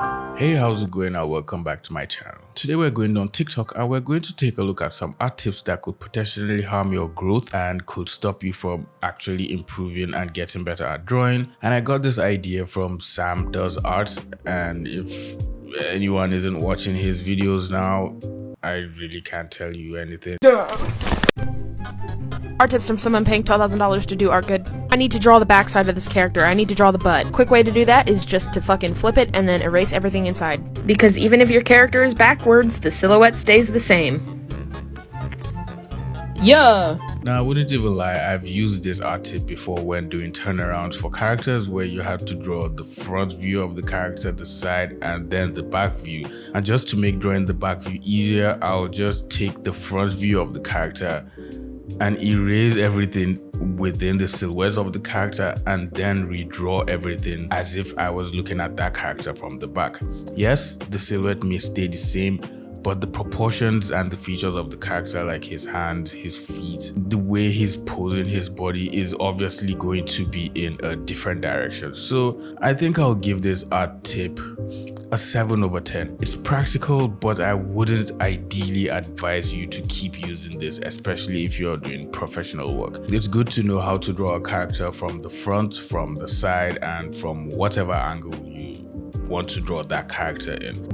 Hey, how's it going? And welcome back to my channel. Today we're going on TikTok and we're going to take a look at some art tips that could potentially harm your growth and could stop you from actually improving and getting better at drawing. And I got this idea from Sam Does Art, and if anyone isn't watching his videos now, I really can't tell you anything. Art tips from someone paying $12,000 to do art good. I need to draw the backside of this character. I need to draw the butt. Quick way to do that is just to fucking flip it and then erase everything inside. Because even if your character is backwards, the silhouette stays the same. Yeah. Now, I wouldn't even lie, I've used this art tip before when doing turnarounds for characters where you have to draw the front view of the character, the side, and then the back view. And just to make drawing the back view easier, I'll just take the front view of the character and erase everything within the silhouette of the character and then redraw everything as if I was looking at that character from the back. Yes, the silhouette may stay the same, but the proportions and the features of the character, like his hands, his feet, the way he's posing his body is obviously going to be in a different direction. So I think I'll give this art tip a 7/10. It's practical, but I wouldn't ideally advise you to keep using this, especially if you're doing professional work. It's good to know how to draw a character from the front, from the side, and from whatever angle you want to draw that character in.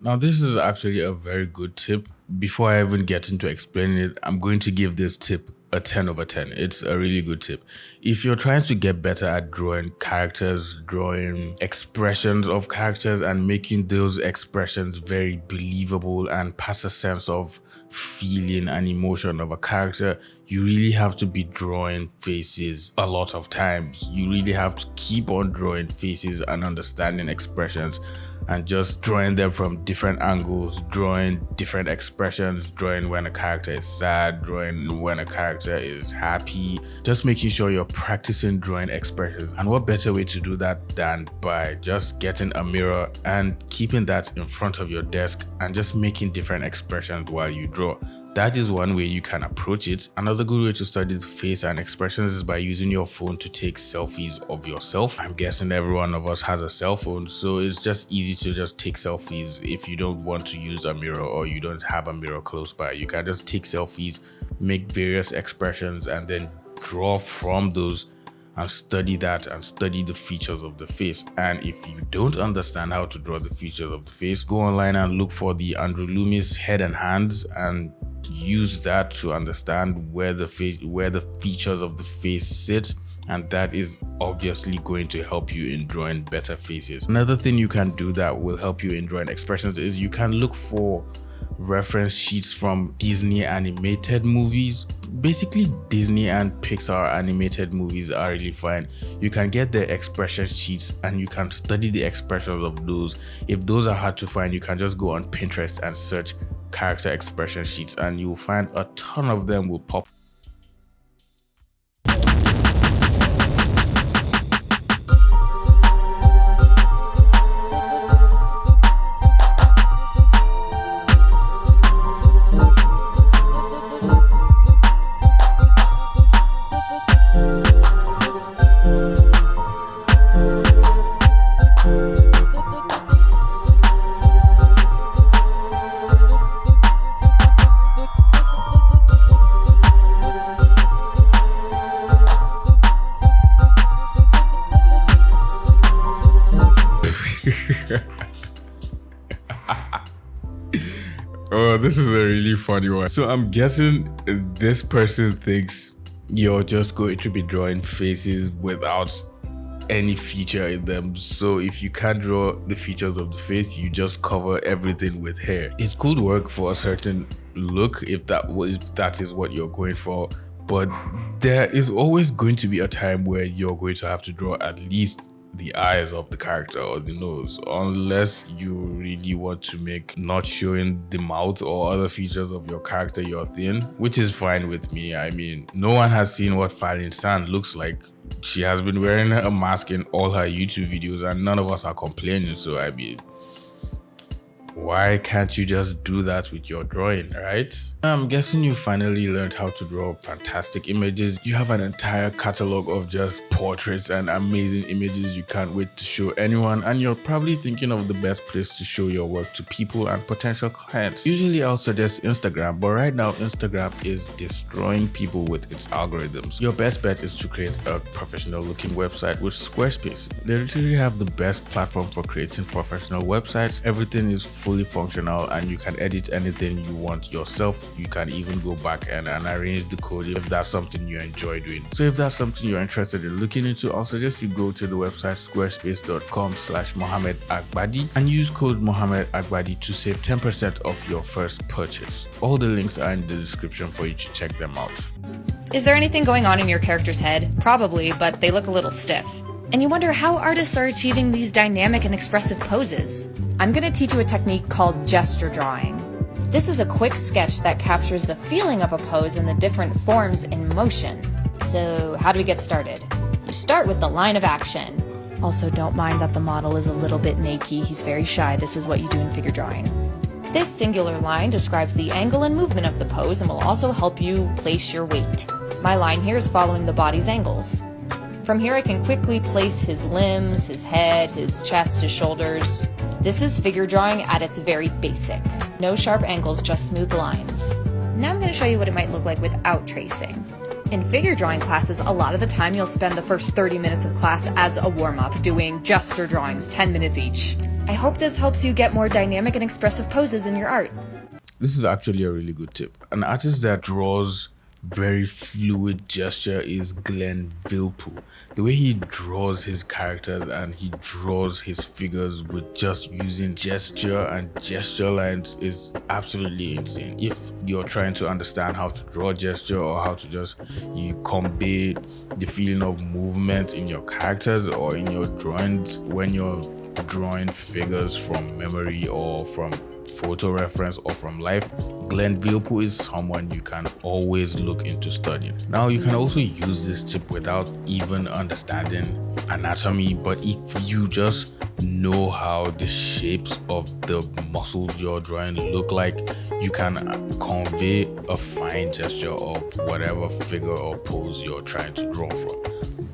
Now, this is actually a very good tip. Before I even get into explaining it, I'm going to give this tip a 10/10. It's a really good tip. If you're trying to get better at drawing characters, drawing expressions of characters and making those expressions very believable and pass a sense of feeling and emotion of a character, you really have to be drawing faces a lot of times. You really have to keep on drawing faces and understanding expressions and just drawing them from different angles, drawing different expressions, drawing when a character is sad, drawing when a character is happy, just making sure you're practicing drawing expressions. And what better way to do that than by just getting a mirror and keeping that in front of your desk and just making different expressions while you draw. That is one way you can approach it. Another good way to study the face and expressions is by using your phone to take selfies of yourself. I'm guessing every one of us has a cell phone, so it's just easy to just take selfies. If you don't want to use a mirror or you don't have a mirror close by, you can just take selfies, make various expressions, and then draw from those and study that and study the features of the face. And if you don't understand how to draw the features of the face, go online and look for the Andrew Loomis head and hands and use that to understand where the features of the face sit, and that is obviously going to help you in drawing better faces. Another thing you can do that will help you in drawing expressions is you can look for reference sheets from Disney animated movies. Basically, Disney and Pixar animated movies are really fine. You can get the expression sheets and you can study the expressions of those. If those are hard to find, you can just go on Pinterest and search character expression sheets and you'll find a ton of them will pop. Oh, this is a really funny one. So I'm guessing this person thinks you're just going to be drawing faces without any feature in them. So if you can't draw the features of the face, you just cover everything with hair. It could work for a certain look if that is what you're going for, but there is always going to be a time where you're going to have to draw at least the eyes of the character or the nose, unless you really want to make not showing the mouth or other features of your character your thing, which is fine with me. I mean, no one has seen what Falin San looks like. She has been wearing a mask in all her YouTube videos and none of us are complaining. So I mean, Why can't you just do that with your drawing, right? I'm guessing you finally learned how to draw fantastic images. You have an entire catalog of just portraits and amazing images you can't wait to show anyone, and you're probably thinking of the best place to show your work to people and potential clients. Usually I would suggest Instagram, but right now Instagram is destroying people with its algorithms. Your best bet is to create a professional looking website with Squarespace. They literally have the best platform for creating professional websites. Everything is fully functional and you can edit anything you want yourself. You can even go back and arrange the code if that's something you enjoy doing. So if that's something you're interested in looking into, I'll suggest you go to the website squarespace.com/Mohammed Agbadi and use code Mohammed Agbadi to save 10% off your first purchase. All the links are in the description for you to check them out. Is there anything going on in your character's head? Probably, but they look a little stiff. And you wonder how artists are achieving these dynamic and expressive poses. I'm going to teach you a technique called gesture drawing. This is a quick sketch that captures the feeling of a pose and the different forms in motion. So how do we get started? You start with the line of action. Also, don't mind that the model is a little bit naked. He's very shy. This is what you do in figure drawing. This singular line describes the angle and movement of the pose and will also help you place your weight. My line here is following the body's angles. From here I can quickly place his limbs, his head, his chest, his shoulders. This is figure drawing at its very basic. No sharp angles, just smooth lines. Now I'm going to show you what it might look like without tracing. In figure drawing classes, a lot of the time you'll spend the first 30 minutes of class as a warm-up doing gesture drawings, 10 minutes each. I hope this helps you get more dynamic and expressive poses in your art. This is actually a really good tip. An artist that draws very fluid gesture is Glenn Vilppu. The way he draws his characters and he draws his figures with just using gesture and gesture lines is absolutely insane. If you're trying to understand how to draw gesture or how to just you convey the feeling of movement in your characters or in your drawings when you're drawing figures from memory or from photo reference or from life, Glenn Vilppu is someone you can always look into studying. Now you can also use this tip without even understanding anatomy, but if you just know how the shapes of the muscles you're drawing look like, you can convey a fine gesture of whatever figure or pose you're trying to draw from.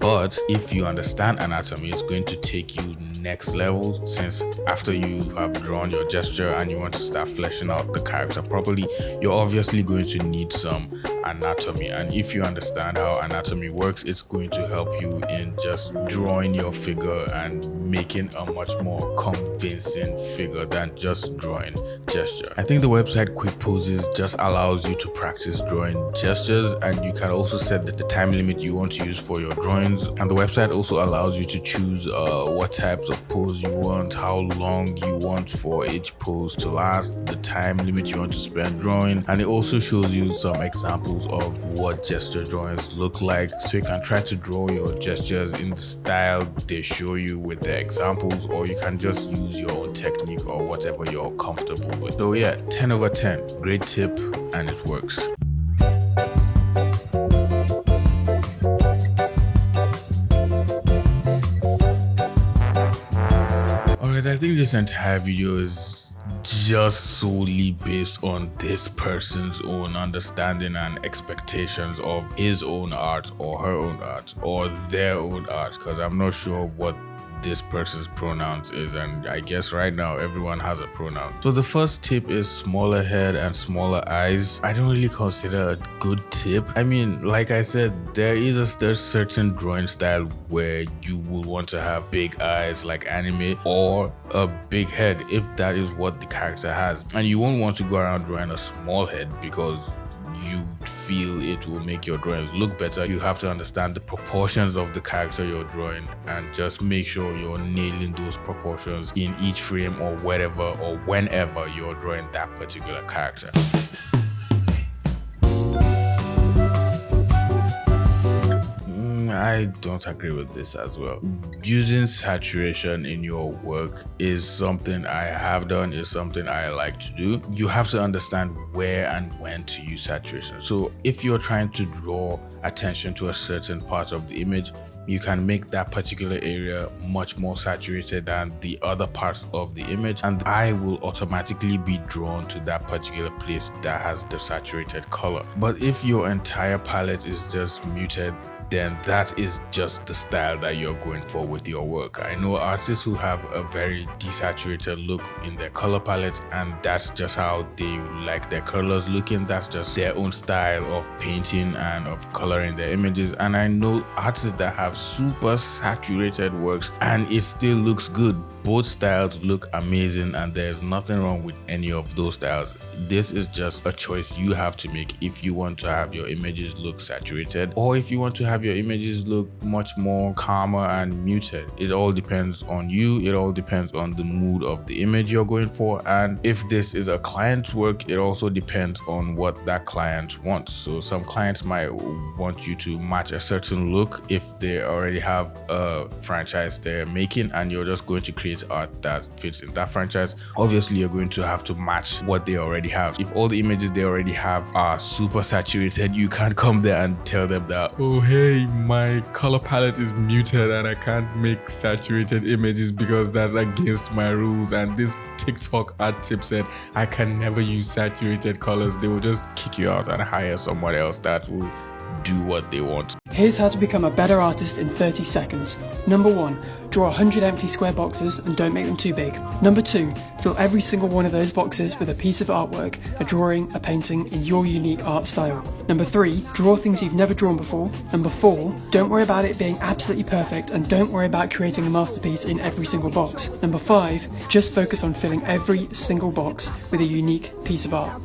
But if you understand anatomy, it's going to take you next level, since after you have drawn your gesture and you want to start fleshing out the character properly, you're obviously going to need some anatomy. And if you understand how anatomy works, it's going to help you in just drawing your figure and making a much more convincing figure than just drawing gesture. I think the website Quick Poses just allows you to practice drawing gestures, and you can also set the time limit you want to use for your drawings. And the website also allows you to choose what types of pose you want, how long you want for each pose to last, the time limit you want to spend drawing, and it also shows you some examples of what gesture drawings look like, so you can try to draw your gestures in the style they show you with the examples, or you can just use your own technique or whatever you're comfortable with. So yeah, 10 over 10, great tip, and it works. I think this entire video is just solely based on this person's own understanding and expectations of his own art or her own art or their own art, because I'm not sure what this person's pronouns is, and I guess right now everyone has a pronoun. So the first tip is smaller head and smaller eyes. I don't really consider a good tip. I mean, like I said, there's certain drawing style where you will want to have big eyes like anime, or a big head if that is what the character has, and you won't want to go around drawing a small head because you feel it will make your drawings look better. You have to understand the proportions of the character you're drawing and just make sure you're nailing those proportions in each frame or wherever or whenever you're drawing that particular character. I don't agree with this as well. Using saturation in your work is something I have done, is something I like to do. You have to understand where and when to use saturation. So if you're trying to draw attention to a certain part of the image, you can make that particular area much more saturated than the other parts of the image, and the eye will automatically be drawn to that particular place that has the saturated color. But if your entire palette is just muted, then that is just the style that you're going for with your work. I know artists who have a very desaturated look in their color palette, and that's just how they like their colors looking. That's just their own style of painting and of coloring their images. And I know artists that have super saturated works and it still looks good. Both styles look amazing, and there's nothing wrong with any of those styles. This is just a choice you have to make if you want to have your images look saturated, or if you want to have your images look much more calmer and muted. It all depends on you. It all depends on the mood of the image you're going for. And if this is a client's work, it also depends on what that client wants. So some clients might want you to match a certain look if they already have a franchise they're making and you're just going to create art that fits in that franchise. Obviously, you're going to have to match what they already have. If all the images they already have are super saturated, you can't come there and tell them that, oh hey, my color palette is muted and I can't make saturated images because that's against my rules, and this TikTok art tip said I can never use saturated colors. They will just kick you out and hire someone else that will do what they want. Here's how to become a better artist in 30 seconds. Number 1, draw 100 empty square boxes and don't make them too big. Number 2, fill every single one of those boxes with a piece of artwork, a drawing, a painting in your unique art style. Number 3, draw things you've never drawn before. Number 4, don't worry about it being absolutely perfect and don't worry about creating a masterpiece in every single box. Number 5, just focus on filling every single box with a unique piece of art.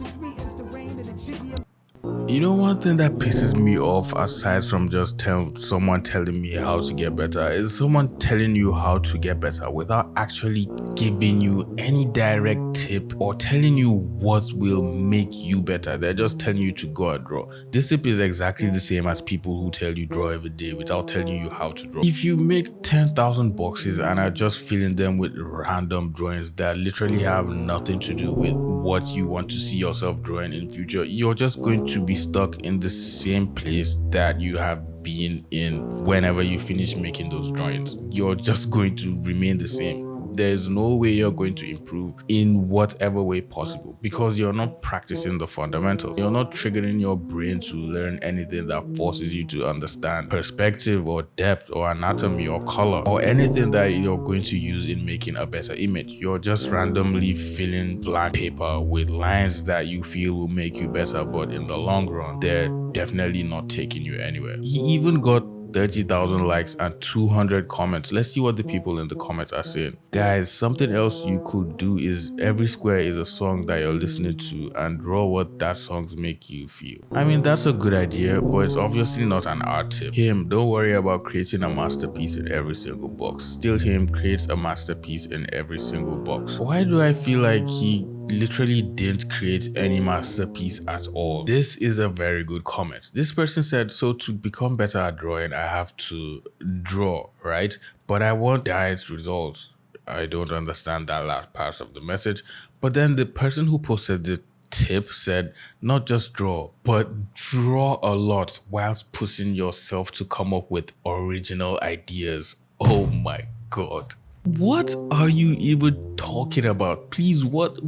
You know, one thing that pisses me off, aside from just someone telling me how to get better, is someone telling you how to get better without actually giving you any direct tip or telling you what will make you better. They're just telling you to go and draw. This tip is exactly the same as people who tell you draw every day without telling you how to draw. If you make 10,000 boxes and are just filling them with random drawings that literally have nothing to do with what you want to see yourself drawing in future, you're just going to be stuck in the same place that you have been in whenever you finish making those drawings. You're just going to remain the same. There's no way you're going to improve in whatever way possible because you're not practicing the fundamentals. You're not triggering your brain to learn anything that forces you to understand perspective or depth or anatomy or color or anything that you're going to use in making a better image. You're just randomly filling blank paper with lines that you feel will make you better, but in the long run, they're definitely not taking you anywhere. He even got 30,000 likes and 200 comments. Let's see what the people in the comments are saying. Guys, something else you could do is every square is a song that you're listening to and draw what that songs make you feel. I mean, that's a good idea, but it's obviously not an art tip. Him, don't worry about creating a masterpiece in every single box. Still him creates a masterpiece in every single box. Why do I feel like he literally didn't create any masterpiece at all? This is a very good comment. This person said, so to become better at drawing, I have to draw, right? But I want direct results. I don't understand that last part of the message. But then the person who posted the tip said, not just draw, but draw a lot whilst pushing yourself to come up with original ideas. Oh my God. What are you even talking about? Please, what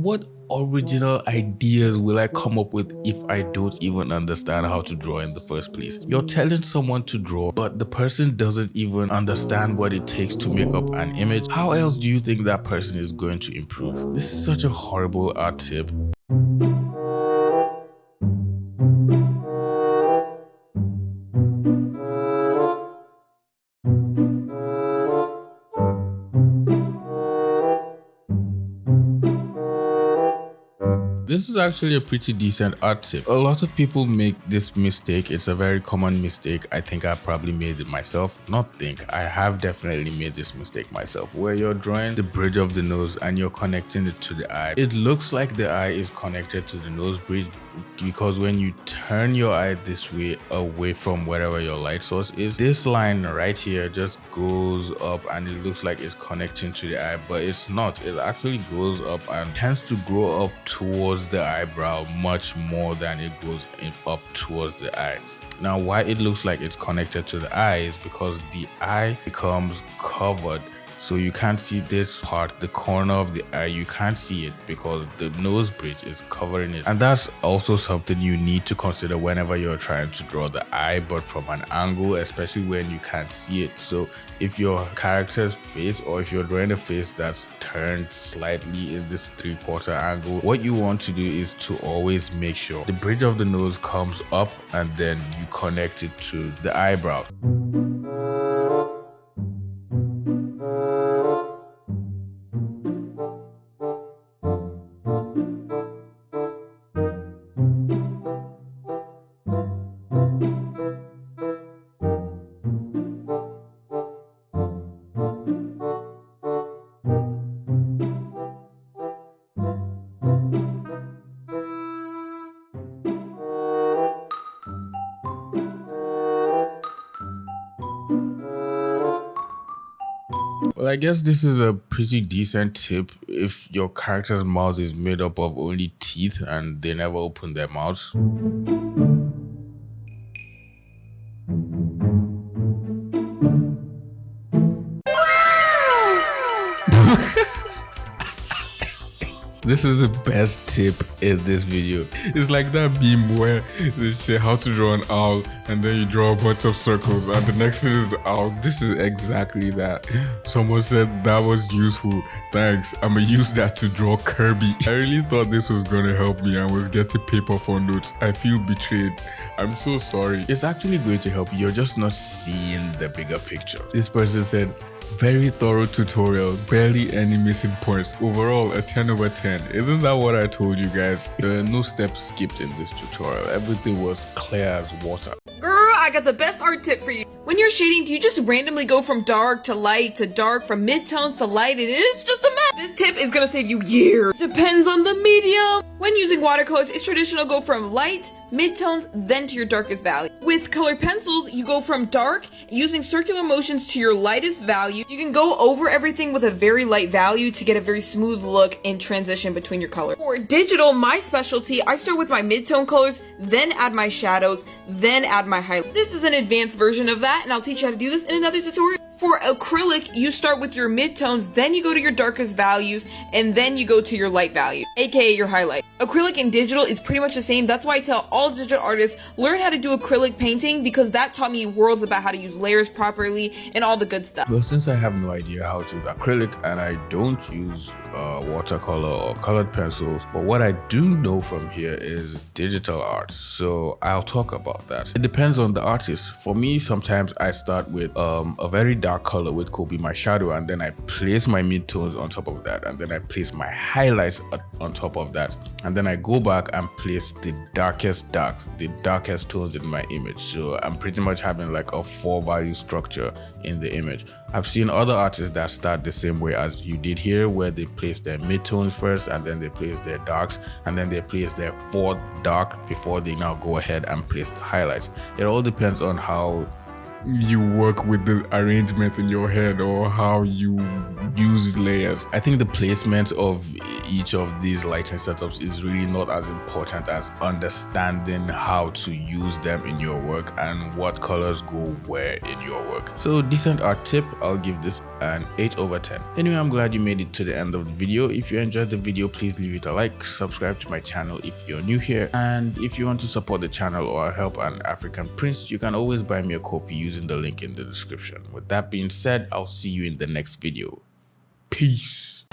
original ideas will I come up with if I don't even understand how to draw in the first place? You're telling someone to draw, but the person doesn't even understand what it takes to make up an image. How else do you think that person is going to improve? This is such a horrible art tip. This is actually a pretty decent art tip. A lot of people make this mistake. It's a very common mistake. I think I probably made it myself. I have definitely made this mistake myself, where you're drawing the bridge of the nose and you're connecting it to the eye. It looks like the eye is connected to the nose bridge because when you turn your eye this way away from wherever your light source is, this line right here just goes up and it looks like it's connecting to the eye, but it's not. It actually goes up and tends to grow up towards the eyebrow much more than it goes up towards the eye. Now, why it looks like it's connected to the eye is because the eye becomes covered. So you can't see this part, the corner of the eye, you can't see it because the nose bridge is covering it. And that's also something you need to consider whenever you're trying to draw the eye, but from an angle, especially when you can't see it. So if your character's face, or if you're drawing a face that's turned slightly in this 3/4 angle, what you want to do is to always make sure the bridge of the nose comes up and then you connect it to the eyebrow. Well, I guess this is a pretty decent tip if your character's mouth is made up of only teeth and they never open their mouths. This is the best tip in this video. It's like that meme where they say how to draw an owl and then you draw a bunch of circles and the next thing is the owl. This is exactly that. Someone said that was useful. Thanks. I'm gonna use that to draw Kirby. I really thought this was gonna help me. I was getting paper for notes. I feel betrayed. I'm so sorry. It's actually going to help you. You're just not seeing the bigger picture. This person said, very thorough tutorial, barely any missing points. Overall, a 10 over 10. Isn't that what I told you guys? There are no steps skipped in this tutorial. Everything was clear as water. Girl, I got the best art tip for you. When you're shading, do you just randomly go from dark to light to dark, from midtones to light? It is just a mess. This tip is gonna save you years. Depends on the medium. When using watercolors, it's traditional go from light, midtones, then to your darkest value. With colored pencils, you go from dark, using circular motions to your lightest value. You can go over everything with a very light value to get a very smooth look and transition between your colors. For digital, my specialty, I start with my midtone colors, then add my shadows, then add my highlights. This is an advanced version of that, and I'll teach you how to do this in another tutorial. For acrylic, you start with your midtones, then you go to your darkest values, and then you go to your light value, aka your highlight. Acrylic and digital is pretty much the same. That's why I tell all digital artists, learn how to do acrylic painting, because that taught me worlds about how to use layers properly and all the good stuff. Well, since I have no idea how to use acrylic and I don't use watercolor or colored pencils, but what I do know from here is digital art, so I'll talk about that. It depends on the artist. For me, sometimes I start with a very dark color, which could be my shadow, and then I place my midtones on top of that, and then I place my highlights on top of that, and then I go back and place the darkest tones in my image. So I'm pretty much having like a 4-value structure in the image. I've seen other artists that start the same way as you did here, where they place their midtones first, and then they place their darks, and then they place their 4th dark before they now go ahead and place the highlights. It all depends on how you work with the arrangement in your head or how you use layers. I think the placement of each of these lighting setups is really not as important as understanding how to use them in your work and what colors go where in your work. So decent art tip, I'll give this an 8 over 10. Anyway, I'm glad you made it to the end of the video. If you enjoyed the video, please leave it a like, subscribe to my channel if you're new here, and if you want to support the channel or help an African prince, you can always buy me a coffee using the link in the description. With that being said, I'll see you in the next video. Peace.